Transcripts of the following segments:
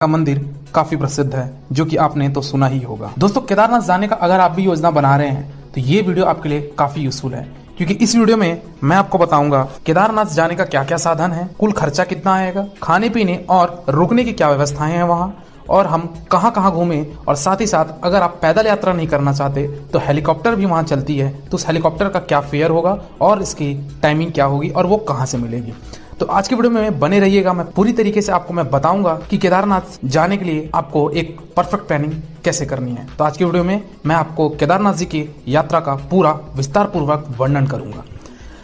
का मंदिर काफी प्रसिद्ध है, जो कि आपने तो सुना ही होगा। दोस्तों, केदारनाथ जाने का अगर आप भी योजना बना रहे हैं तो ये वीडियो आपके लिए काफी यूजफुल है, क्योंकि इस वीडियो में मैं आपको बताऊंगा केदारनाथ जाने का क्या क्या साधन है, कुल खर्चा कितना आएगा, खाने पीने और रुकने की क्या व्यवस्थाएं हैं वहाँ, और हम कहाँ कहाँ घूमें, और साथ ही साथ अगर आप पैदल यात्रा नहीं करना चाहते तो हेलीकॉप्टर भी वहाँ चलती है, तो उस हेलीकॉप्टर का क्या फेयर होगा और इसकी टाइमिंग क्या होगी और वो कहाँ से मिलेगी। तो आज की वीडियो में बने रहिएगा। मैं पूरी तरीके से आपको मैं बताऊंगा कि केदारनाथ जाने के लिए आपको एक परफेक्ट प्लानिंग कैसे करनी है। तो आज की वीडियो में मैं आपको केदारनाथ जी की यात्रा का पूरा विस्तार पूर्वक वर्णन करूंगा।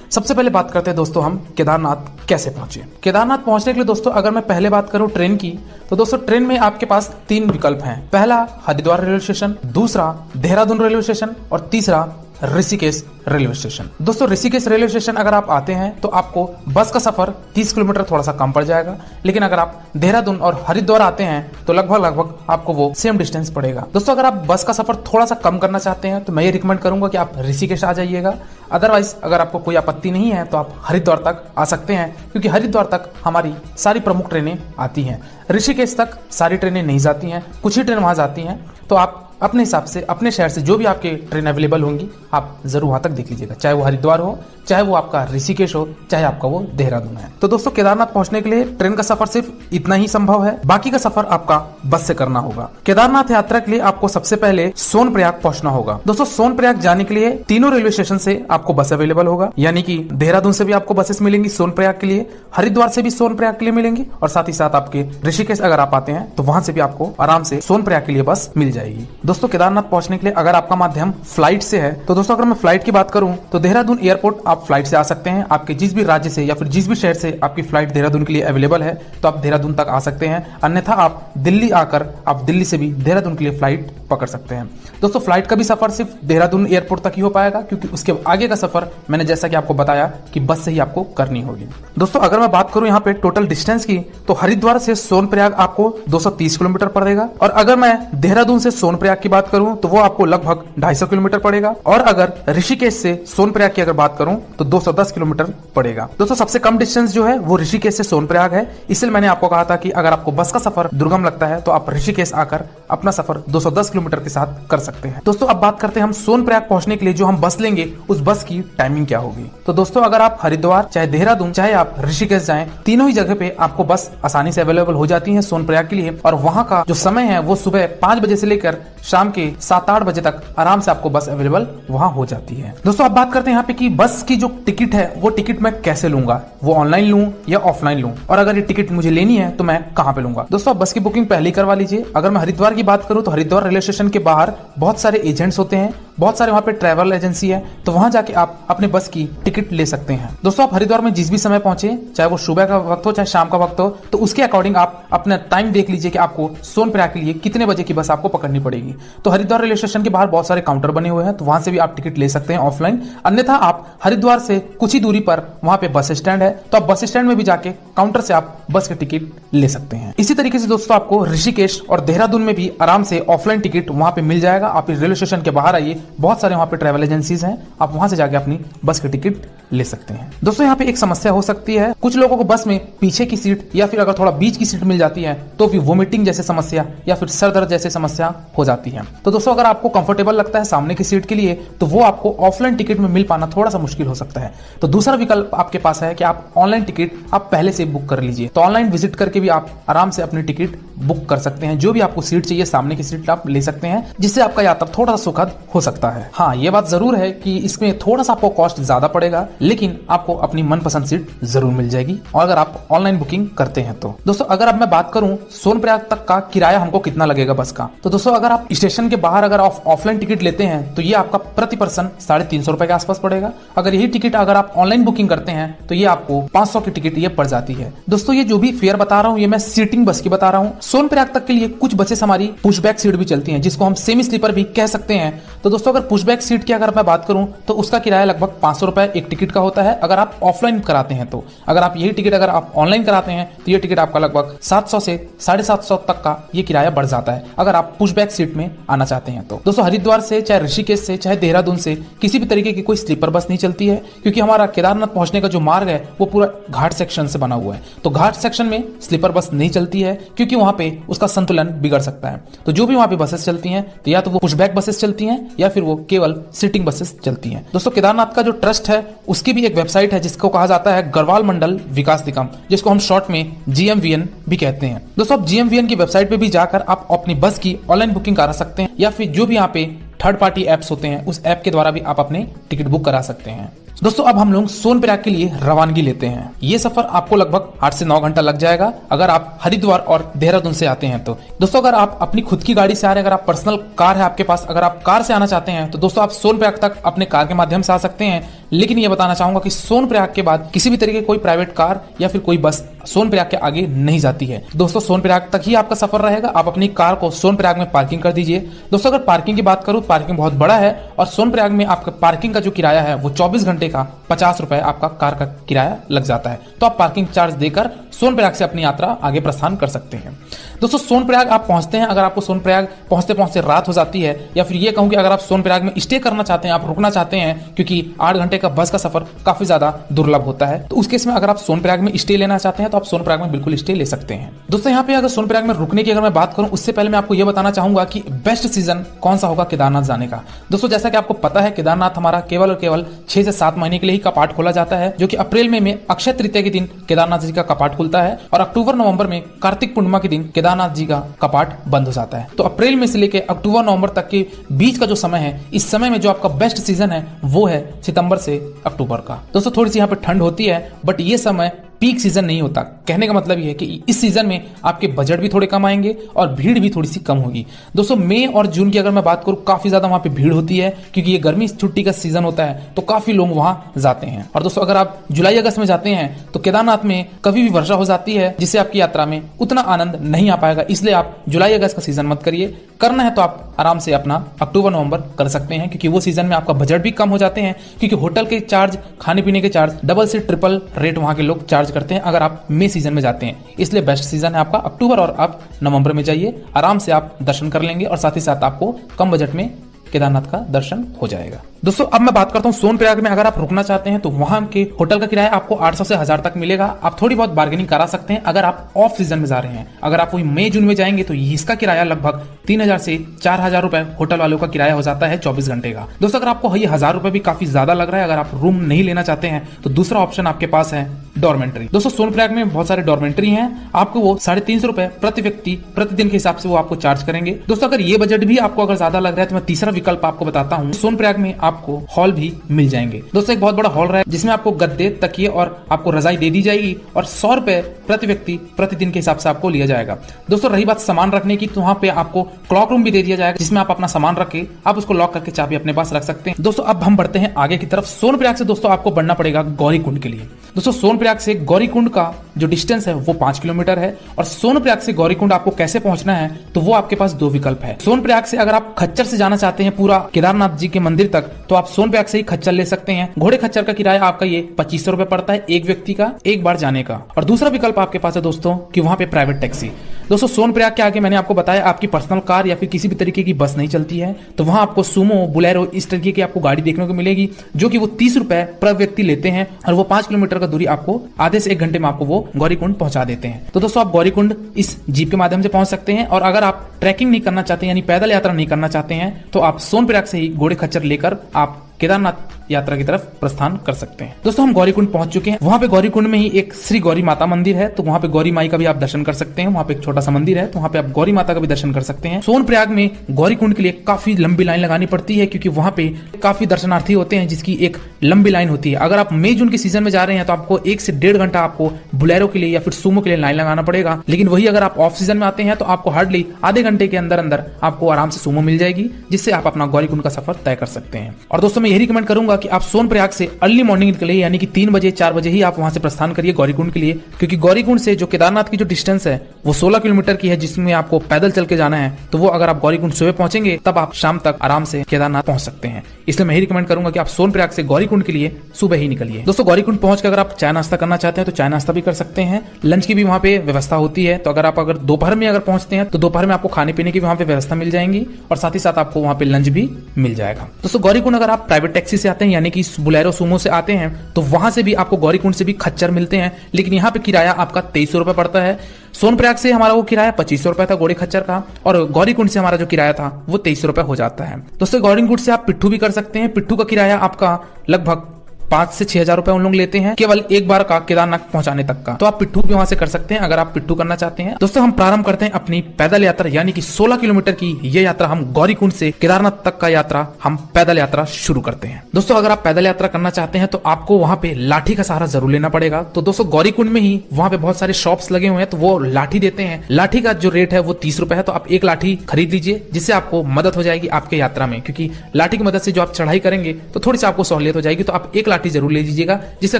सबसे पहले बात करते हैं दोस्तों हम केदारनाथ कैसे पहुंचे। केदारनाथ पहुंचने के लिए दोस्तों अगर मैं पहले बात करूं ट्रेन की, तो दोस्तों ट्रेन में आपके पास 3 विकल्प हैं। पहला हरिद्वार रेलवे स्टेशन, दूसरा देहरादून रेलवे स्टेशन और तीसरा ऋषिकेश रेलवे स्टेशन। दोस्तों, ऋषिकेश रेलवे स्टेशन अगर आप आते हैं तो आपको बस का सफर 30 किलोमीटर थोड़ा सा कम पड़ जाएगा, लेकिन अगर आप देहरादून और हरिद्वार आते हैं तो लगभग आपको वो सेम डिस्टेंस पड़ेगा। दोस्तों, अगर आप बस का सफर थोड़ा सा कम करना चाहते हैं तो मैं ये रिकमेंड करूंगा कि आप ऋषिकेश आ जाइएगा। अदरवाइज अगर आपको कोई आपत्ति नहीं है तो आप हरिद्वार तक आ सकते हैं, क्योंकि हरिद्वार तक हमारी सारी प्रमुख ट्रेनें आती हैं। ऋषिकेश तक सारी ट्रेनें नहीं जाती हैं, कुछ ही ट्रेन वहां जाती हैं। तो आप अपने हिसाब से अपने शहर से जो भी आपके ट्रेन अवेलेबल होंगी आप जरूर वहां तक देख लीजिएगा, चाहे वो हरिद्वार हो, चाहे वो आपका ऋषिकेश हो, चाहे आपका वो देहरादून है। तो दोस्तों, केदारनाथ पहुंचने के लिए ट्रेन का सफर सिर्फ इतना ही संभव है, बाकी का सफर आपका बस से करना होगा। केदारनाथ यात्रा के लिए आपको सबसे पहले सोनप्रयाग पहुंचना होगा। दोस्तों, सोनप्रयाग जाने के लिए तीनों रेलवे स्टेशन से आपको बस अवेलेबल होगा, यानी कि देहरादून से भी आपको बसेस मिलेंगी सोनप्रयाग के लिए, हरिद्वार से भी सोनप्रयाग के लिए मिलेंगी, और साथ ही साथ आपके ऋषिकेश अगर आप आते हैं तो वहां से भी आपको आराम से सोनप्रयाग के लिए बस मिल जाएगी। दोस्तों, केदारनाथ पहुंचने के लिए अगर आपका माध्यम फ्लाइट से है तो दोस्तों अगर मैं फ्लाइट की बात करूं तो देहरादून एयरपोर्ट आप फ्लाइट से आ सकते हैं। आपके जिस भी राज्य से या फिर जिस भी शहर से आपकी फ्लाइट देहरादून के लिए अवेलेबल है तो आप देहरादून तक आ सकते हैं, अन्यथा आप दिल्ली आकर आप दिल्ली से भी देहरादून के लिए फ्लाइट पकड़ सकते हैं। दोस्तों, फ्लाइट का भी सफर सिर्फ देहरादून एयरपोर्ट तक ही हो पाएगा, क्योंकि उसके आगे का सफर मैंने जैसा कि आपको बताया कि बस से ही आपको करनी होगी। दोस्तों, अगर मैं बात करूं यहाँ पे टोटल डिस्टेंस की, तो हरिद्वार से सोनप्रयाग आपको 230 किलोमीटर पड़ेगा, और अगर मैं देहरादून से सोनप्रयाग की बात करूं तो वो आपको लगभग 250 किलोमीटर पड़ेगा, और अगर ऋषिकेश से सोनप्रयाग की अगर बात करूं तो 210 किलोमीटर पड़ेगा। दोस्तों, सबसे कम डिस्टेंस जो है वो ऋषिकेश से सोनप्रयाग है, इसलिए मैंने आपको कहा था कि अगर आपको बस का सफर दुर्गम लगता है तो आप ऋषिकेश आकर अपना सफर 210 किलोमीटर के साथ कर सकते हैं। दोस्तों, अब बात करते हैं हम सोनप्रयाग पहुंचने के लिए जो हम बस लेंगे उस बस की टाइमिंग क्या होगी। तो दोस्तों, अगर आप हरिद्वार चाहे देहरादून चाहे आप ऋषिकेश जाएं, तीनों ही जगह पे आपको बस आसानी से अवेलेबल हो जाती है सोनप्रयाग के लिए, और वहां का जो समय है वो सुबह 5 बजे से लेकर शाम के 7-8 बजे तक आराम से आपको बस अवेलेबल वहां हो जाती है। दोस्तों, अब बात करते हैं यहाँ पे कि बस की जो टिकट है वो टिकट मैं कैसे लूंगा, वो ऑनलाइन लूं या ऑफलाइन लूं, और अगर ये टिकट मुझे लेनी है तो मैं कहां पे लूंगा। दोस्तों, बस की बुकिंग पहले ही करवा लीजिए। अगर मैं हरिद्वार की बात करूं तो हरिद्वार रेलवे स्टेशन के बाहर बहुत सारे एजेंट्स होते हैं, बहुत सारे वहां पे ट्रैवल एजेंसी है, तो वहां जाके आप अपने बस की टिकट ले सकते हैं। दोस्तों, आप हरिद्वार में जिस भी समय पहुंचे, चाहे वो सुबह का वक्त हो चाहे शाम का वक्त हो, तो उसके अकॉर्डिंग आप अपना टाइम देख लीजिए कि आपको सोनप्रयाग के लिए कितने बजे की बस आपको पकड़नी पड़ेगी। तो हरिद्वार रेलवे स्टेशन के बाहर बहुत सारे काउंटर बने हुए हैं, तो वहां से भी आप टिकट ले सकते हैं ऑफलाइन, अन्यथा आप हरिद्वार से कुछ ही दूरी पर वहां पे बस स्टैंड है, तो आप बस स्टैंड में भी जाके काउंटर से आप बस की टिकट ले सकते हैं। इसी तरीके से दोस्तों, आपको ऋषिकेश और देहरादून में भी आराम से ऑफलाइन टिकट वहां पे मिल जाएगा। आप रेलवे स्टेशन के बाहर आइए, बहुत सारे वहां पे ट्रैवल एजेंसीज हैं, आप वहां से जाके अपनी बस की टिकट ले सकते हैं। दोस्तों, यहाँ पे एक समस्या हो सकती है, कुछ लोगों को बस में पीछे की सीट या फिर अगर थोड़ा बीच की सीट मिल जाती है तो फिर वोमिटिंग जैसे समस्या या फिर सर दर्द जैसे समस्या हो जाती है। तो दोस्तों, अगर आपको कंफर्टेबल लगता है सामने की सीट के लिए तो वो आपको ऑफलाइन टिकट में मिल पाना थोड़ा सा मुश्किल हो सकता है। तो दूसरा विकल्प आपके पास है कि आप ऑनलाइन टिकट आप पहले से बुक कर लीजिए। तो ऑनलाइन विजिट करके भी आप आराम से अपनी टिकट बुक कर सकते हैं, जो भी आपको सीट चाहिए सामने की सीट आप ले सकते हैं, जिससे आपका यात्रा थोड़ा सा सुखद हो सकता है। हाँ, ये बात जरूर है कि इसमें थोड़ा सा आपको कॉस्ट ज्यादा पड़ेगा, लेकिन आपको अपनी मनपसंद सीट जरूर मिल जाएगी, और अगर आप ऑनलाइन बुकिंग करते हैं तो। दोस्तों, अगर अब मैं बात करूं सोनप्रयाग तक का किराया हमको कितना लगेगा बस का, तो दोस्तों अगर आप स्टेशन के बाहर अगर आप ऑफलाइन टिकट लेते हैं तो ये आपका प्रति पर्सन 350 रुपए के आसपास पड़ेगा। अगर यही टिकट अगर आप ऑनलाइन बुकिंग करते हैं तो ये आपको 500 की टिकट ये पड़ जाती है। दोस्तों, ये जो भी फेयर बता रहा हूँ ये मैं सीटिंग बस की बता रहा हूँ। सोनप्रयाग तक के लिए कुछ बसेस हमारी पुशबैक सीट भी चलती हैं, जिसको हम सेमी स्लीपर भी कह सकते हैं। तो दोस्तों, अगर पुशबैक सीट की अगर मैं बात करूं तो उसका किराया लगभग 500 रुपए एक टिकट का होता है, अगर आप ऑफलाइन कराते हैं तो। अगर आप यही टिकट अगर आप ऑनलाइन कराते हैं तो ये टिकट आपका लगभग 700 से 750 तक का ये किराया बढ़ जाता है, अगर आप पुशबैक सीट में आना चाहते हैं तो। दोस्तों, हरिद्वार से चाहे ऋषिकेश से चाहे देहरादून से किसी भी तरीके की कोई स्लीपर बस नहीं चलती है, क्योंकि हमारा केदारनाथ पहुंचने का जो मार्ग है वो पूरा घाट सेक्शन से बना हुआ है। तो घाट सेक्शन में स्लीपर बस नहीं चलती है क्योंकि वहां पे उसका संतुलन बिगड़ सकता है। तो जो भी वहां पे बसेस चलती हैं तो या तो वो पुशबैक बसेस चलती हैं या फिर वो केवल सिटिंग बसेस चलती हैं। दोस्तों केदारनाथ का जो ट्रस्ट है उसकी भी एक वेबसाइट है जिसको कहा जाता है गढ़वाल मंडल विकास निगम, जिसको हम शॉर्ट में GMVN भी कहते हैं। दोस्तों आप GMVN की वेबसाइट पे भी जाकर आप अपनी बस की ऑनलाइन बुकिंग करा सकते हैं या फिर जो भी यहाँ पे थर्ड पार्टी एप्स होते हैं उस ऐप के द्वारा भी आप अपने टिकट बुक करा सकते हैं। दोस्तों अब हम लोग सोनप्रयाग के लिए रवानगी लेते हैं। ये सफर आपको लगभग 8 से 9 घंटा लग जाएगा अगर आप हरिद्वार और देहरादून से आते हैं तो। दोस्तों अगर आप अपनी खुद की गाड़ी से आ रहे हैं, अगर आप पर्सनल कार है आपके पास, अगर आप कार से आना चाहते हैं तो दोस्तों आप सोनप्रयाग तक अपने कार के माध्यम से आ सकते हैं। लेकिन ये बताना चाहूंगा कि सोनप्रयाग के बाद किसी भी तरीके की कोई प्राइवेट कार या फिर कोई बस सोनप्रयाग के आगे नहीं जाती है। दोस्तों सोनप्रयाग तक ही आपका सफर रहेगा। आप अपनी कार को सोनप्रयाग में पार्किंग कर दीजिए। दोस्तों अगर पार्किंग की बात करूं, पार्किंग बहुत बड़ा है और सोनप्रयाग में आपका पार्किंग का जो किराया है वो 24 घंटे का 50 रुपए आपका कार का किराया लग जाता है। तो आप पार्किंग चार्ज देकर सोनप्रयाग से अपनी यात्रा आगे प्रस्थान कर सकते हैं। दोस्तों सोनप्रयाग आप पहुंचते हैं, अगर आपको सोनप्रयाग पहुंचते पहुंचते रात हो जाती है या फिर ये कहूं कि अगर आप सोनप्रयाग में स्टे करना चाहते हैं, आप रुकना चाहते हैं क्योंकि 8 घंटे का बस का सफर काफी ज्यादा दुर्लभ होता है, तो उस केस में अगर आप सोनप्रयाग में स्टे लेना चाहते हैं तो आप सोनप्रयाग में बिल्कुल स्टे ले सकते हैं। दोस्तों यहाँ पे अगर सोनप्रयाग में रुकने की अगर मैं बात करूं उससे पहले मैं आपको यह बताना चाहूंगा कि बेस्ट सीजन कौन सा होगा केदारनाथ जाने का। दोस्तों जैसा कि आपको पता है केदारनाथ हमारा केवल और केवल 6 से 7 महीने के लिए ही कपाट खोला जाता है, जो कि अप्रैल में अक्षय तृतीया के दिन केदारनाथ जी का कपाट खुलता है और अक्टूबर नवंबर में कार्तिक पूर्णिमा के दिन केदारनाथ जी का कपाट बंद हो जाता है। तो अप्रैल में से लेकर अक्टूबर नवंबर तक के बीच का जो समय है, इस समय में जो आपका बेस्ट सीजन है वो है सितंबर से अक्टूबर का। दोस्तों थोड़ी सी यहाँ पे ठंड होती है बट ये समय पीक सीजन नहीं होता। कहने का मतलब ये है कि इस सीजन में आपके बजट भी थोड़े कम आएंगे और भीड़ भी थोड़ी सी कम होगी। दोस्तों मई और जून की अगर मैं बात करूं काफी ज्यादा वहां पे भीड़ होती है क्योंकि ये गर्मी छुट्टी का सीजन होता है, तो काफी लोग वहां जाते हैं। और दोस्तों अगर आप जुलाई अगस्त में जाते हैं तो केदारनाथ में कभी भी वर्षा हो जाती है जिससे आपकी यात्रा में उतना आनंद नहीं आ पाएगा। इसलिए आप जुलाई अगस्त का सीजन मत करिए। करना है तो आप आराम से अपना अक्टूबर नवंबर कर सकते हैं क्योंकि वो सीजन में आपका बजट भी कम हो जाते हैं, क्योंकि होटल के चार्ज, खाने पीने के चार्ज डबल से ट्रिपल रेट वहां के लोग चार्ज करते हैं अगर आप मई सीजन में जाते हैं। इसलिए बेस्ट सीजन है आपका अक्टूबर और आप नवंबर में जाइए, आराम से आप दर्शन कर लेंगे और साथ ही साथ आपको कम बजट में केदारनाथ का दर्शन हो जाएगा। दोस्तों अब मैं बात करता हूँ सोनप्रयाग में अगर आप रुकना चाहते हैं तो वहां के होटल का किराया आपको 800 से 1000 तक मिलेगा। आप थोड़ी बहुत बार्गेनिंग करा सकते हैं अगर आप ऑफ सीजन में जा रहे हैं। अगर आप वही मई जून में जाएंगे तो इसका किराया लगभग 3000 से 4000 रुपए होटल वालों का किराया हो जाता है 24 घंटे का। दोस्तों अगर आपको ये 1000 रुपए भी काफी ज्यादा लग रहा है, अगर आप रूम नहीं लेना चाहते हैं तो दूसरा ऑप्शन आपके पास है डॉर्मेंट्री। दोस्तों सोनप्रयाग में बहुत सारे डॉर्मेंट्री हैं, आपको वो 350 रुपए प्रति व्यक्ति प्रतिदिन के हिसाब से वो आपको चार्ज करेंगे। दोस्तों अगर ये बजट भी आपको अगर ज्यादा लग रहा है तो मैं तीसरा विकल्प आपको बताता हूँ। सोनप्रयाग में आपको हॉल भी मिल जाएंगे। दोस्तों एक बहुत बड़ा हॉल रहा है जिसमें आपको गद्दे, तकिए और आपको रजाई दे दी जाएगी और 100 रुपए प्रति व्यक्ति प्रतिदिन के हिसाब से आपको लिया जाएगा। दोस्तों रही बात सामान रखने की, तो वहां पे आपको क्लॉक रूम भी दे दिया जाएगा जिसमें आप अपना सामान रख के आप उसको लॉक करके चाबी अपने पास रख सकते हैं। दोस्तों अब हम बढ़ते हैं आगे की तरफ। सोनप्रयाग से दोस्तों आपको बढ़ना पड़ेगा गौरीकुंड के लिए। दोस्तों सोनप्रयाग से गौरीकुंड का जो डिस्टेंस है वो 5 किलोमीटर है और सोनप्रयाग से गौरीकुंड आपको कैसे पहुंचना है तो वो आपके पास 2 विकल्प है। सोनप्रयाग से अगर आप खच्चर से जाना चाहते हैं पूरा केदारनाथ जी के मंदिर तक तो आप सोनप्रयाग से ही खच्चर ले सकते हैं। घोड़े खच्चर का किराया आपका ये 2500 रुपए पड़ता है एक व्यक्ति का, एक बार जाने का। और दूसरा विकल्प आपके पास है दोस्तों कि वहां पे प्राइवेट टैक्सी। दोस्तों सोनप्रयाग के आगे मैंने आपको बताया आपकी पर्सनल कार या फिर किसी भी तरीके की बस नहीं चलती है, तो वहां आपको सुमो, बुलेरो इस तरीके की आपको गाड़ी देखने को मिलेगी जो कि वो 30 रुपए प्रति व्यक्ति लेते हैं और वो 5 किलोमीटर का दूरी आपको आधे से 1 घंटे में आपको वो गौरीकुंड पहुंचा देते हैं। तो दोस्तों आप गौरीकुंड इस जीप के माध्यम से पहुंच सकते हैं और अगर आप ट्रैकिंग नहीं करना चाहते यानी पैदल यात्रा नहीं करना चाहते हैं तो आप सोनप्रयाग से ही घोड़े खच्चर लेकर आप केदारनाथ यात्रा की तरफ प्रस्थान कर सकते हैं। दोस्तों हम गौरीकुंड पहुंच चुके हैं। वहां पे गौरीकुंड में ही एक श्री गौरी माता मंदिर है, तो वहां पे गौरी माई का भी आप दर्शन कर सकते हैं। वहां पे एक छोटा सा मंदिर है तो वहां पे आप गौरी माता का भी दर्शन कर सकते हैं। सोनप्रयाग में गौरीकुंड के लिए काफी लंबी लाइन लगानी पड़ती है क्योंकि वहां पे काफी दर्शनार्थी होते हैं जिसकी एक लंबी लाइन होती है। अगर आप मई जून के सीजन में जा रहे हैं तो आपको 1 से 1.5 घंटा आपको बुलेरो के लिए या फिर सुमो के लिए लाइन लगाना पड़ेगा, लेकिन वही अगर आप ऑफ सीजन में आते हैं तो आपको हार्डली आधे घंटे के अंदर अंदर आपको आराम से सुमो मिल जाएगी जिससे आप अपना गौरीकुंड का सफर तय कर सकते हैं। और दोस्तों मैं यही रिकमेंड करूंगा कि आप सोनप्रयाग से अर्ली मॉर्निंग निकले यानी कि 3 बजे 4 बजे ही आप वहां से प्रस्थान करिए गौरीकुंड के लिए, क्योंकि गौरीकुंड से जो केदारनाथ की जो डिस्टेंस है वो 16 किलोमीटर की है जिसमें आपको पैदल चल के जाना है। तो वो अगर आप गौरीकुंड सुबह पहुंचेंगे तब आप शाम तक आराम से केदारनाथ पहुंच सकते हैं। इसलिए मैं यही रिकमेंड करूंगा कि आप सोनप्रयाग से गौरीकुंड के लिए सुबह ही निकलिए। दोस्तों गौरीकुंड पहुंच के अगर आप चाय नाश्ता करना चाहते हैं तो चाय नाश्ता भी कर सकते हैं। लंच की भी वहां पे व्यवस्था होती है, तो अगर दोपहर में अगर पहुंचते हैं तो दोपहर में आपको खाने पीने की वहां पे व्यवस्था मिल जाएगी और साथ ही साथ आपको वहां पे लंच भी मिल जाएगा। दोस्तों गौरीकुंड अगर आप प्राइवेट प्राइवेट टैक्सी से आते हैं यानी कि बुलेरो सुमो से आते हैं तो वहां से भी आपको गौरीकुंड से भी खच्चर मिलते हैं, लेकिन यहाँ पे किराया आपका 2300 रुपए पड़ता है। सोनप्रयाग से हमारा वो किराया 2500 रुपए था घोड़े खच्चर का, और गौरीकुंड से हमारा जो किराया था वो 2300 रुपए हो जाता है। दोस्तों गौरीकुंड से आप पिट्ठू भी कर सकते हैं। पिट्ठू का किराया आपका लगभग 5 से 6 हजार रुपए उन लोग लेते हैं केवल एक बार का केदारनाथ पहुंचाने तक का। तो आप पिट्ठू भी वहां से कर सकते हैं अगर आप पिट्ठू करना चाहते हैं। दोस्तों हम प्रारंभ करते हैं अपनी पैदल यात्रा यानी कि 16 किलोमीटर की ये यात्रा हम गौरीकुंड से केदारनाथ तक का यात्रा हम पैदल यात्रा शुरू करते हैं। दोस्तों अगर आप पैदल यात्रा करना चाहते हैं तो आपको वहां पे लाठी का सहारा जरूर लेना पड़ेगा। तो दोस्तों गौरीकुंड में ही वहां पे बहुत सारे शॉप्स लगे हुए हैं तो वो लाठी देते हैं। लाठी का जो रेट है वो 30 रुपए है, तो आप एक लाठी खरीद लीजिए जिससे आपको मदद हो जाएगी आपके यात्रा में, क्योंकि लाठी की मदद से जो आप चढ़ाई करेंगे तो थोड़ी सी आपको सहूलियत हो जाएगी। तो आप एक लाठी जरूर ले लीजिएगा जिसका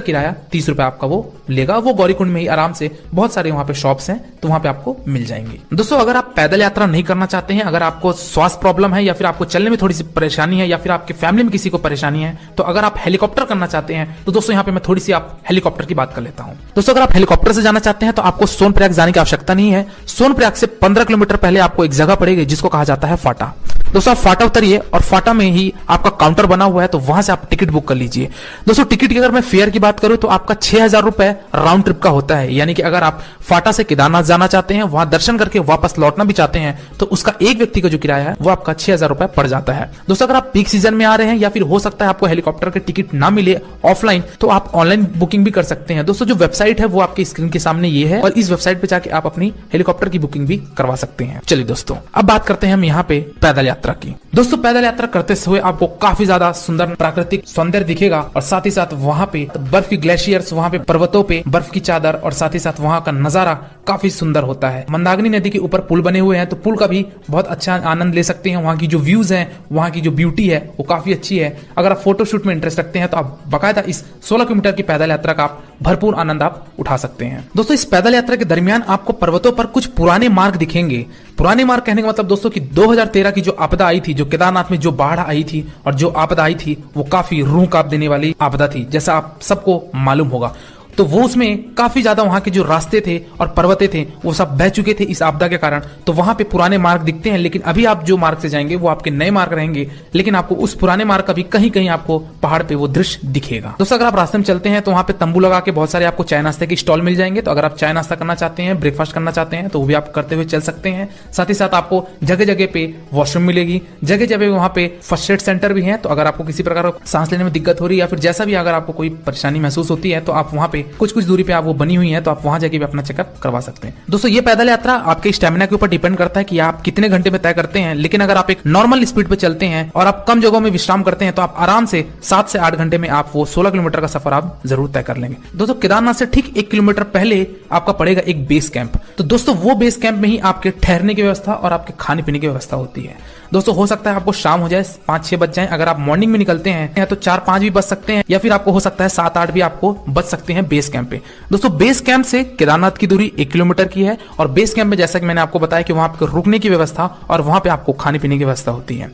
किराया 30 रुपए आपका वो लेगा। वो गौरीकुंड में ही आराम से बहुत सारे वहां पे शॉप्स हैं तो वहां पे आपको मिल जाएंगे। दोस्तों अगर आप पैदल यात्रा नहीं करना चाहते हैं, अगर आपको स्वास्थ्य प्रॉब्लम है या फिर आपको चलने में थोड़ी सी परेशानी है या फिर आपके फैमिली में किसी को परेशानी है, तो अगर आप हेलीकॉप्टर करना चाहते हैं तो दोस्तों यहाँ पे मैं थोड़ी सी आप हेलीकॉप्टर की बात कर लेता हूँ। दोस्तों अगर आप हेलीकॉप्टर से जाना चाहते हैं तो आपको सोनप्रयाग जाने की आवश्यकता नहीं है। सोनप्रयाग से 15 किलोमीटर पहले आपको एक जगह पड़ेगी जिसको कहा जाता है फाटा। दोस्तों आप फाटा उतरिए और फाटा में ही आपका काउंटर बना हुआ है तो वहां से आप टिकट बुक कर लीजिए। दोस्तों टिकट की अगर मैं फेयर की बात करूं तो आपका 6000 रुपए राउंड ट्रिप का होता है, यानी कि अगर आप फाटा से केदारनाथ जाना चाहते हैं, वहां दर्शन करके वापस लौटना भी चाहते हैं तो उसका एक व्यक्ति का जो किराया है वो आपका 6000 रुपए पड़ जाता है। दोस्तों अगर आप पीक सीजन में आ रहे हैं या फिर हो सकता है आपको हेलीकॉप्टर के टिकट ना मिले ऑफलाइन, तो आप ऑनलाइन बुकिंग भी कर सकते हैं। दोस्तों जो वेबसाइट है वो आपकी स्क्रीन के सामने ये है और इस वेबसाइट पे जाके आप अपनी हेलीकॉप्टर की बुकिंग भी करवा सकते हैं। चलिए दोस्तों अब बात करते हैं हम यहाँ पे पैदल यात्रा की। दोस्तों पैदल यात्रा करते हुए आपको काफी ज्यादा सुंदर प्राकृतिक सौंदर्य दिखेगा और साथ ही साथ वहां पे बर्फ की ग्लेशियर्स, वहां पे पर्वतों पे बर्फ की चादर और साथ ही साथ वहां का नजारा काफी सुंदर होता है। मंदाकिनी नदी के ऊपर पुल बने हुए हैं तो पुल का भी बहुत अच्छा आनंद ले सकते हैं। वहां की जो व्यूज हैं, वहां की जो ब्यूटी है वो काफी अच्छी है। अगर आप फोटोशूट में इंटरेस्ट रखते हैं तो आप बाकायदा इस 16 किलोमीटर की पैदल यात्रा का आप भरपूर आनंद आप उठा सकते हैं। दोस्तों इस पैदल यात्रा के दरमियान आपको पर्वतों पर कुछ पुराने मार्ग दिखेंगे। पुराने मार्ग कहने का मतलब दोस्तों कि 2013 की जो आपदा आई थी, जो केदारनाथ में जो बाढ़ आई थी और जो आपदा आई थी वो काफी रूह कांप देने वाली आपदा थी, जैसा आप सबको मालूम होगा। तो वो उसमें काफी ज्यादा वहां के जो रास्ते थे और पर्वते थे वो सब बह चुके थे इस आपदा के कारण। तो वहां पे पुराने मार्ग दिखते हैं, लेकिन अभी आप जो मार्ग से जाएंगे वो आपके नए मार्ग रहेंगे, लेकिन आपको उस पुराने मार्ग का भी कहीं कहीं आपको पहाड़ पे वो दृश्य दिखेगा। दोस्तों अगर आप रास्ते में चलते हैं तो वहां पे तंबू लगा के बहुत सारे आपको चाय नाश्ते के स्टॉल मिल जाएंगे। तो अगर आप चाय नाश्ता करना चाहते हैं, ब्रेकफास्ट करना चाहते हैं तो वो भी आप करते हुए चल सकते हैं। साथ ही साथ आपको जगह जगह पे वॉशरूम मिलेगी, जगह जगह वहां पे फर्स्ट एड सेंटर भी है। तो अगर आपको किसी प्रकार का सांस लेने में दिक्कत हो रही है या फिर जैसा भी अगर आपको कोई परेशानी महसूस होती है तो आप वहां पे कुछ दूरी पे वो बनी हुई है तो आप वहां जाके भी अपना चेकअप करवा सकते हैं। दोस्तों ये पैदल यात्रा आपके स्टेमिना के ऊपर डिपेंड करता है कि आप कितने घंटे में तय करते हैं, लेकिन अगर आप एक नॉर्मल स्पीड पे चलते हैं और आप कम जगहों में विश्राम करते हैं तो आप आराम से 7 से 8 घंटे में आप वो 16 किलोमीटर का सफर आप जरूर तय कर लेंगे। दोस्तों केदारनाथ से ठीक 1 किलोमीटर पहले आपका पड़ेगा एक बेस कैंप। तो दोस्तों वो बेस कैंप में ही आपके ठहरने की व्यवस्था और आपके खाने पीने की व्यवस्था होती है। दोस्तों हो सकता है आपको शाम हो जाए, 5-6 बज जाए। अगर आप मॉर्निंग में निकलते हैं तो 4-5 भी बच सकते हैं या फिर आपको हो सकता है 7-8 भी आपको बच सकते हैं बेस कैंप पे। दोस्तों बेस कैंप से केदारनाथ की दूरी 1 किलोमीटर की है और बेस कैंप में जैसा कि मैंने आपको बताया कि वहां पे रुकने की व्यवस्था और वहां पे आपको खाने पीने की व्यवस्था होती है।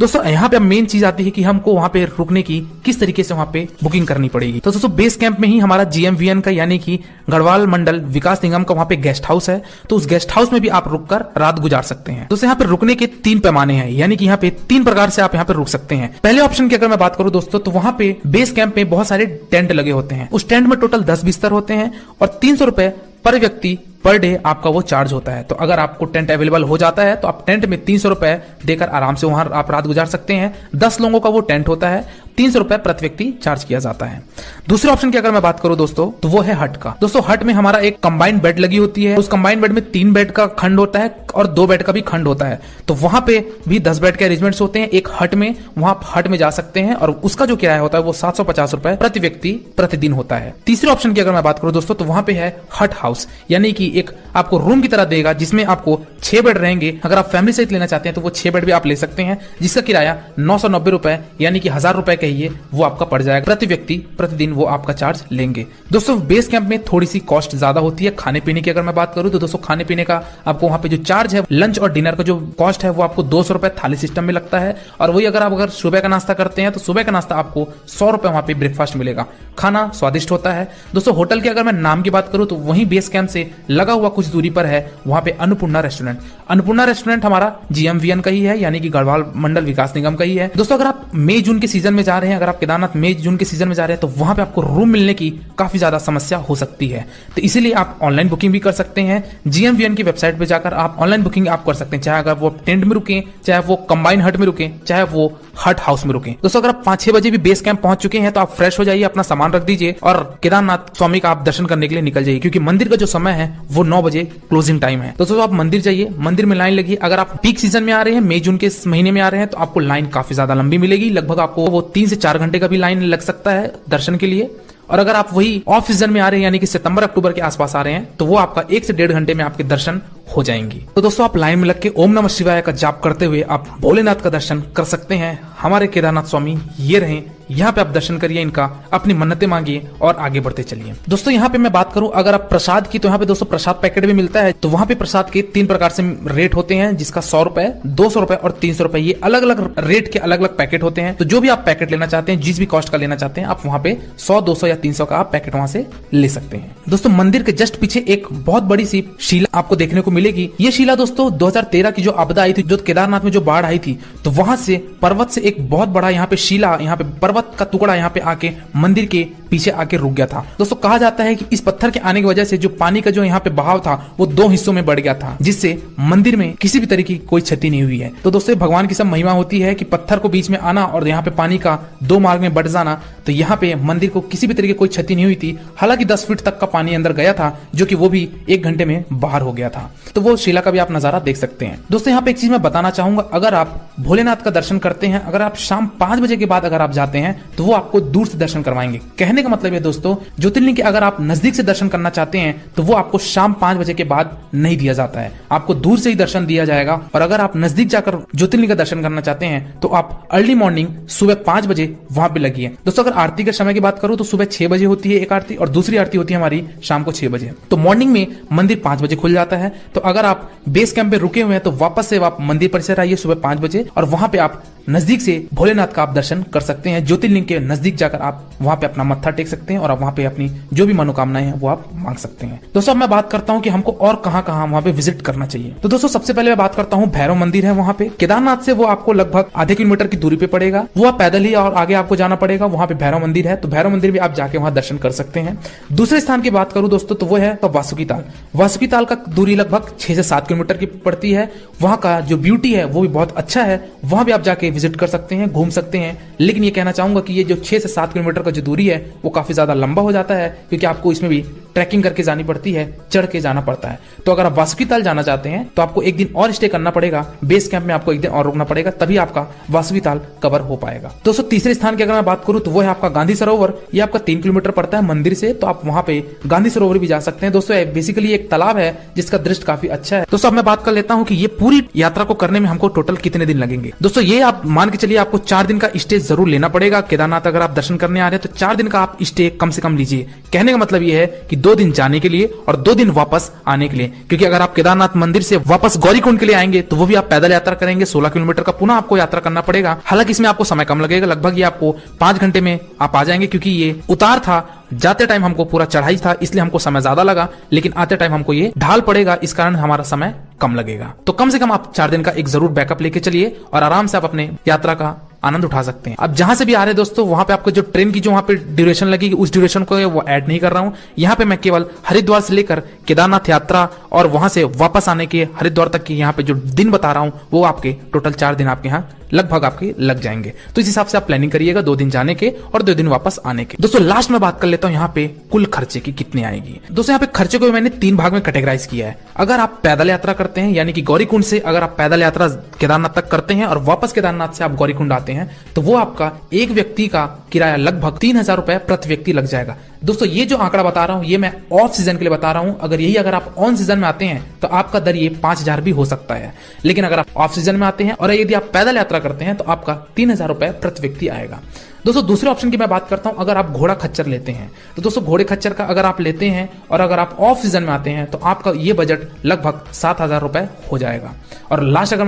दोस्तों यहाँ पे मेन चीज आती है कि हमको वहां पे रुकने की किस तरीके से वहां पे बुकिंग करनी पड़ेगी। तो दोस्तों बेस कैंप में ही हमारा GMVN का यानी कि गढ़वाल मंडल विकास निगम का वहां पे गेस्ट हाउस है, तो उस गेस्ट हाउस में भी आप रुककर रात गुजार सकते हैं। दोस्तों यहाँ पे रुकने के 3 पैमाने हैं, यानी कि यहाँ पे 3 प्रकार से आप यहाँ पे रुक सकते हैं। पहले ऑप्शन की अगर मैं बात करूं दोस्तों तो वहां पे बेस कैंप में बहुत सारे टेंट लगे होते हैं। उस टेंट में टोटल 10 बिस्तर होते हैं और 300 रुपए पर व्यक्ति पर डे आपका वो चार्ज होता है। तो अगर आपको टेंट अवेलेबल हो जाता है तो आप टेंट में 300 रुपए देकर आराम से वहां आप रात गुजार सकते हैं। 10 लोगों का वो टेंट होता है, 300 रुपए प्रति व्यक्ति चार्ज किया जाता है। दूसरे ऑप्शन की अगर मैं बात करूं दोस्तों तो वो है हट का। दोस्तों हट में हमारा एक कंबाइंड बेड लगी होती है। उस कंबाइंड बेड में 3 बेड का खंड होता है और 2 बेड का भी खंड होता है। तो वहां पे भी 10 बेड के अरेंजमेंट्स होते हैं एक हट में। वहां हट में जा सकते हैं और उसका जो किराया होता है वो 750 रुपए प्रति व्यक्ति प्रतिदिन होता है। तीसरे ऑप्शन की अगर मैं बात करूं दोस्तों तो वहां पे है हट हाउस, यानी कि एक आपको रूम की तरह देगा जिसमें आपको 6 बेड रहेंगे। अगर आप फैमिली सहित लेना चाहते हैं तो वो 6 बेड भी आप ले सकते हैं, जिसका किराया 990 रुपए यानी कि 1000 रुपए कहिए वो आपका पड़ जाएगा प्रति व्यक्ति प्रतिदिन वो आपका चार्ज लेंगे। दोस्तों बेस कैंप में थोड़ी सी कॉस्ट ज्यादा होती है। खाने पीने की अगर मैं बात करूं तो दोस्तों खाने पीने का आपको वहां पे जो चार्ज चार्ज है लंच और डिनर का जो कॉस्ट है वो आपको 200 रुपए थाली सिस्टम में लगता है। और वही अगर सुबह का नाश्ता करते हैं तो सुबह का नाश्ता आपको 100 रुपए वहां पे ब्रेकफास्ट मिलेगा। खाना स्वादिष्ट होता है। दोस्तों होटल की अगर मैं नाम की बात करूं तो वहीं बेस कैंप से लगा हुआ कुछ दूरी पर है वहां पे अन्नपूर्णा रेस्टोरेंट। अन्नपूर्णा रेस्टोरेंट हमारा GMVN का ही है, यानी कि गढ़वाल मंडल विकास निगम का ही है। दोस्तों अगर आप मई जून के सीजन में जा रहे हैं, अगर आप केदारनाथ मई जून के सीजन में जा रहे हैं तो वहां पे आपको रूम मिलने की काफी ज्यादा समस्या हो सकती है। तो इसीलिए आप ऑनलाइन बुकिंग भी कर सकते हैं। GMVN की वेबसाइट पे जाकर आप ऑनलाइन बुकिंग आप कर सकते हैं, चाहे अगर वो टेंट में रुके, चाहे वो कंबाइन हट में रुके, चाहे वो हट हाउस में रुके। दोस्तों अगर आप 5-6 बजे भी बेस कैंप पहुंच चुके हैं तो आप फ्रेश हो जाइए, अपना सामान रख दीजिए और केदारनाथ स्वामी का आप दर्शन करने के लिए निकल जाइए, क्योंकि मंदिर का जो समय है वो 9 बजे क्लोजिंग टाइम है। दोस्तों आप मंदिर जाइए, मंदिर में लाइन लगी। अगर आप पीक सीजन में आ रहे हैं, मई जून के महीने में आ रहे हैं, तो आपको लाइन काफी ज्यादा लंबी मिलेगी। लगभग आपको वो 3 से 4 घंटे का भी लाइन लग सकता है दर्शन के लिए। और अगर आप वही ऑफ सीजन में आ रहे हैं, यानी कि सितंबर अक्टूबर के आसपास आ रहे हैं, तो वो आपका 1 से 1.5 घंटे में आपके दर्शन हो जाएंगी। तो दोस्तों आप लाइन में लग के ओम नमः शिवाय का जाप करते हुए आप भोलेनाथ का दर्शन कर सकते हैं। हमारे केदारनाथ स्वामी ये रहे, यहाँ पे आप दर्शन करिए इनका, अपनी मन्नतें मांगिए और आगे बढ़ते चलिए। दोस्तों यहाँ पे मैं बात करूं अगर आप प्रसाद की, तो यहाँ पे दोस्तों प्रसाद पैकेट भी मिलता है। तो वहां पे प्रसाद के 3 प्रकार से रेट होते हैं, जिसका 100 रुपए, 200 रुपए और 300 रुपए, ये अलग अलग रेट के अलग अलग पैकेट होते हैं। तो जो भी आप पैकेट लेना चाहते हैं, जिस भी कॉस्ट का लेना चाहते हैं, आप वहां पे 100, 200 या 300 का आप पैकेट वहां से ले सकते हैं। दोस्तों मंदिर के जस्ट पीछे एक बहुत बड़ी सी शिला आपको देखने को मिलेगी। ये शिला दोस्तों 2013 की जो आपदा आई थी, जो केदारनाथ में जो बाढ़ आई थी, तो वहां से पर्वत से एक बहुत बड़ा यहाँ पे शिला, यहाँ पे पर्वत का टुकड़ा यहाँ पे आके मंदिर के पीछे आके रुक गया था। दोस्तों कहा जाता है कि इस पत्थर के आने की वजह से जो पानी का जो यहाँ पे बहाव था वो 2 हिस्सों में बढ़ गया था, जिससे मंदिर में किसी भी तरह की कोई क्षति नहीं हुई है। तो दोस्तों भगवान की सब महिमा होती है कि पत्थर को बीच में आना और यहाँ पे पानी का 2 मार्ग में बढ़ जाना। तो यहाँ पे मंदिर को किसी भी तरह की कोई क्षति नहीं हुई थी। हालांकि 10 फीट तक का पानी अंदर गया था, जो कि वो भी 1 घंटे में बाहर हो गया था। तो वो शिला का भी आप नजारा देख सकते हैं। दोस्तों यहाँ पे एक चीज मैं बताना चाहूंगा, अगर आप भोलेनाथ का दर्शन करते हैं, अगर आप शाम 5 बजे के बाद अगर आप जाते हैं तो वो आपको दूर से दर्शन करवाएंगे। कहने का मतलब है दोस्तों, ज्योतिर्लिंग के अगर आप नजदीक से दर्शन करना चाहते हैं तो वो आपको शाम 5 बजे के बाद नहीं दिया जाता है, आपको दूर से ही दर्शन दिया जाएगा। और अगर आप नजदीक जाकर ज्योतिर्लिंग का दर्शन करना चाहते हैं तो आप अर्ली मॉर्निंग सुबह 5 बजे वहां पे लगिए। दोस्तों अगर आरती के समय की बात करूं तो सुबह 6 बजे होती है एक आरती, और दूसरी आरती होती है हमारी शाम को 6 बजे। तो मॉर्निंग में मंदिर 5 बजे खुल जाता है। तो अगर आप बेस कैंप पे रुके हुए हैं तो वापस से आप मंदिर परिसर आइए सुबह 5 बजे, और वहां पे आप नजदीक से भोलेनाथ का आप दर्शन कर सकते हैं। ज्योतिर्लिंग के नजदीक जाकर आप वहां पे अपना मत्था टेक सकते हैं और आप वहां पे अपनी जो भी मनोकामनाएं हैं वो आप मांग सकते हैं। दोस्तों अब मैं बात करता हूं कि हमको और कहां कहां वहां पे विजिट करना चाहिए। तो दोस्तों सबसे पहले मैं बात करता हूं भैरव मंदिर है वहां पे। केदारनाथ से वो आपको लगभग आधे किलोमीटर की दूरी पे पड़ेगा, वो आप पैदल ही और आगे आपको जाना पड़ेगा। वहां पे भैरव मंदिर है, तो भैरव मंदिर भी आप जाके वहां दर्शन कर सकते हैं। दूसरे स्थान की बात करूं दोस्तों तो वो है वासुकी ताल। वासुकी ताल का दूरी लगभग 6 से 7 किलोमीटर की पड़ती है। वहां का जो ब्यूटी है वो भी बहुत अच्छा है, वहां भी आप जाके विजिट कर सकते हैं, घूम सकते हैं। लेकिन ये कहना चाहूंगा कि ये जो 6 से 7 किलोमीटर का जो दूरी है वो काफी ज्यादा लंबा हो जाता है, क्योंकि आपको इसमें भी ट्रैकिंग करके जानी पड़ती है, चढ़ के जाना पड़ता है। तो अगर आप वासुकी ताल जाना चाहते हैं तो आपको एक दिन और स्टे करना पड़ेगा, बेस कैंप में आपको एक दिन और रुकना पड़ेगा, तभी आपका वासुकी ताल कवर हो पाएगा। दोस्तों तीसरे स्थान की अगर मैं बात करूं तो वो है आपका गांधी सरोवर। ये आपका 3 किलोमीटर पड़ता है मंदिर से, तो आप वहां पे गांधी सरोवर भी जा सकते हैं। दोस्तों बेसिकली एक तालाब है जिसका दृश्य काफी अच्छा है। दोस्तों अब मैं बात कर लेता हूं कि ये पूरी यात्रा को करने में हमको टोटल कितने दिन लगेंगे। दोस्तों ये आप मान के चलिए आपको 4 दिन का स्टे जरूर लेना पड़ेगा। केदारनाथ अगर आप दर्शन करने आ रहे हैं तो 4 दिन का आप स्टे कम से कम लीजिए। कहने का मतलब ये है कि 2 दिन जाने के लिए और 2 दिन वापस आने के लिए, क्योंकि अगर आप केदारनाथ मंदिर से वापस गौरीकुंड के लिए आएंगे तो वो भी आप पैदल यात्रा करेंगे। 16 किलोमीटर का पुनः आपको यात्रा करना पड़ेगा। हालांकि इसमें आपको समय कम लगेगा, लगभग ये आपको 5 घंटे में आप आ जाएंगे, क्योंकि ये उतार था, जाते टाइम हमको पूरा चढ़ाई था इसलिए हमको समय ज्यादा लगा, लेकिन आते टाइम हमको ये ढाल पड़ेगा, इस कारण हमारा समय कम लगेगा। तो कम से कम आप 4 दिन का एक जरूर बैकअप लेके चलिए और आराम से आप अपने यात्रा का आनंद उठा सकते हैं। अब जहां से भी आ रहे हैं दोस्तों, वहां पे आपको जो ट्रेन की जो वहां पे ड्यूरेशन लगेगी उस ड्यूरेशन को वो ऐड नहीं कर रहा हूं। यहाँ पे मैं केवल हरिद्वार से लेकर केदारनाथ यात्रा और वहां से वापस आने के हरिद्वार तक की यहाँ पे जो दिन बता रहा हूं वो आपके टोटल 4 दिन आपके यहाँ लगभग आपके लग जाएंगे। तो इस हिसाब से आप प्लानिंग करिएगा 2 दिन जाने के और 2 दिन वापस आने के। दोस्तों लास्ट में बात कर लेता हूँ यहाँ पे कुल खर्चे की कितने आएगी। दोस्तों यहाँ पे खर्चे को मैंने 3 भाग में कैटेगराइज किया है। अगर आप पैदल यात्रा करते हैं, यानी कि गौरीकुंड से अगर आप पैदल यात्रा केदारनाथ तक करते हैं और वापस केदारनाथ से आप गौरीकुंड आते हैं, तो वो आपका एक व्यक्ति का किराया लगभग 3000 रुपए प्रति व्यक्ति लग जाएगा। दोस्तों ये जो आंकड़ा बता रहा हूँ ये मैं ऑफ सीजन के लिए बता रहा हूँ। अगर आप ऑन सीजन में आते हैं तो आपका दर ये 5000 भी हो सकता है। लेकिन अगर आप ऑफ सीजन में आते हैं और यदि आप पैदल यात्रा करते हैं तो आपका 3,000 रुपए प्रति व्यक्ति आएगा। दोस्तों दूसरे ऑप्शन की मैं बात करता हूं, अगर आप घोड़ा खच्चर लेते हैं तो दोस्तों घोड़े खच्चर का अगर आप लेते हैं और अगर आप ऑफ सीजन में आते हैं तो आपका ये बजट लगभग 7,000 रुपए हो जाएगा। और लास्ट अगर